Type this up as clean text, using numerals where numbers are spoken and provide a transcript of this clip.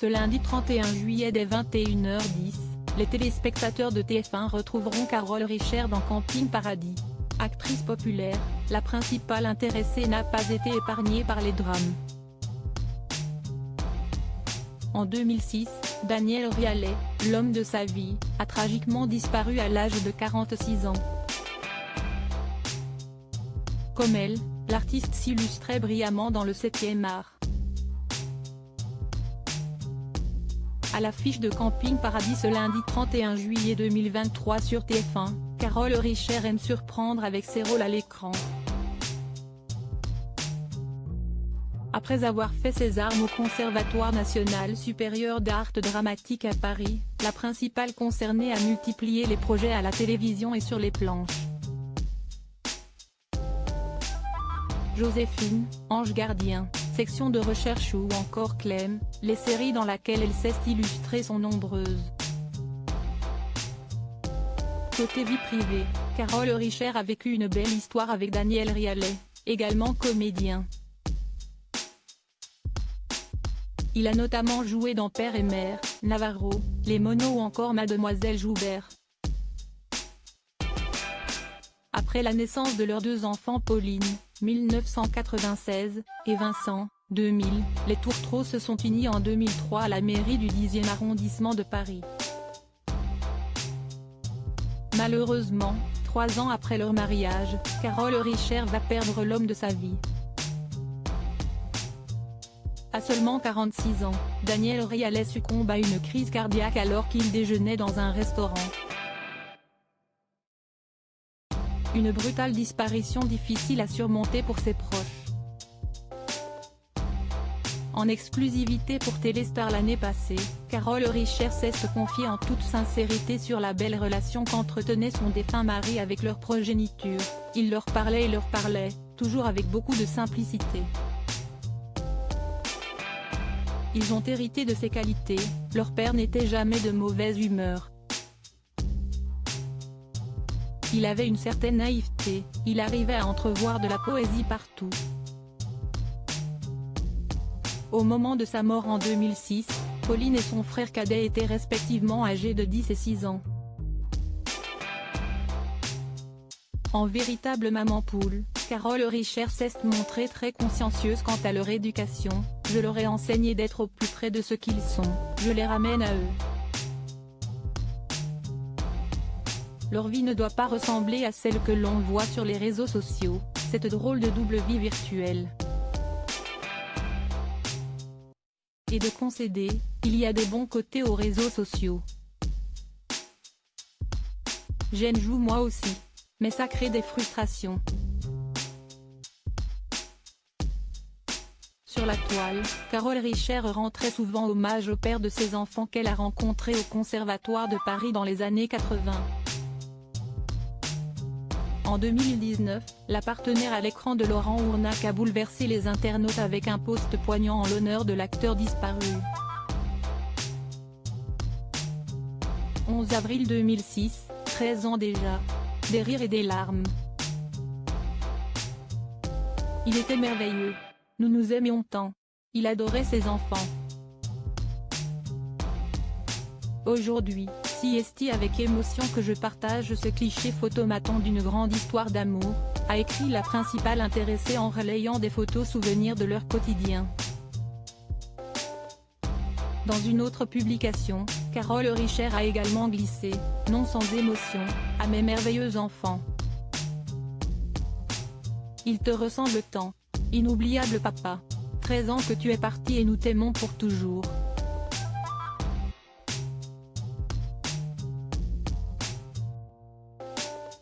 Ce lundi 31 juillet dès 21h10, les téléspectateurs de TF1 retrouveront Carole Richert dans Camping Paradis. Actrice populaire, la principale intéressée n'a pas été épargnée par les drames. En 2006, Daniel Rialet, l'homme de sa vie, a tragiquement disparu à l'âge de 46 ans. Comme elle, l'artiste s'illustrait brillamment dans le 7e art. À l'affiche de Camping Paradis ce lundi 31 juillet 2023 sur TF1, Carole Richert aime surprendre avec ses rôles à l'écran. Après avoir fait ses armes au Conservatoire national supérieur d'art dramatique à Paris, la principale concernée a multiplié les projets à la télévision et sur les planches. Joséphine, Ange gardien, Section de recherche ou encore Clem, les séries dans lesquelles elle s'est illustrée sont nombreuses. Côté vie privée, Carole Richert a vécu une belle histoire avec Daniel Rialet, également comédien. Il a notamment joué dans Père et Mère, Navarro, Les Monos ou encore Mademoiselle Joubert. Après la naissance de leurs deux enfants Pauline, 1996, et Vincent, 2000, les Tourtereaux se sont unis en 2003 à la mairie du 10e arrondissement de Paris. Malheureusement, 3 ans après leur mariage, Carole Richert va perdre l'homme de sa vie. À seulement 46 ans, Daniel Rialet succombe à une crise cardiaque alors qu'il déjeunait dans un restaurant. Une brutale disparition difficile à surmonter pour ses proches. En exclusivité pour Téléstar l'année passée, Carole Richert s'est confiée en toute sincérité sur la belle relation qu'entretenait son défunt mari avec leur progéniture. Il leur parlait et leur parlait, toujours avec beaucoup de simplicité. Ils ont hérité de ses qualités, leur père n'était jamais de mauvaise humeur. Il avait une certaine naïveté, il arrivait à entrevoir de la poésie partout. Au moment de sa mort en 2006, Pauline et son frère cadet étaient respectivement âgés de 10 et 6 ans. En véritable maman poule, Carole Richert s'est montrée très consciencieuse quant à leur éducation. Je leur ai enseigné d'être au plus près de ce qu'ils sont, je les ramène à eux. Leur vie ne doit pas ressembler à celle que l'on voit sur les réseaux sociaux, cette drôle de double vie virtuelle. Et de concéder, il y a des bons côtés aux réseaux sociaux. J'en joue moi aussi. Mais ça crée des frustrations. Sur la toile, Carole Richert rend très souvent hommage au père de ses enfants qu'elle a rencontré au Conservatoire de Paris dans les années 80. En 2019, la partenaire à l'écran de Laurent Ournac a bouleversé les internautes avec un post poignant en l'honneur de l'acteur disparu. 11 avril 2006, 13 ans déjà. Des rires et des larmes. Il était merveilleux. Nous nous aimions tant. Il adorait ses enfants. Aujourd'hui, si est avec émotion que je partage ce cliché photomaton d'une grande histoire d'amour, a écrit la principale intéressée en relayant des photos souvenirs de leur quotidien. Dans une autre publication, Carole Richert a également glissé, non sans émotion, à mes merveilleux enfants. Ils te ressemblent tant. Inoubliable papa. 13 ans que tu es parti et nous t'aimons pour toujours.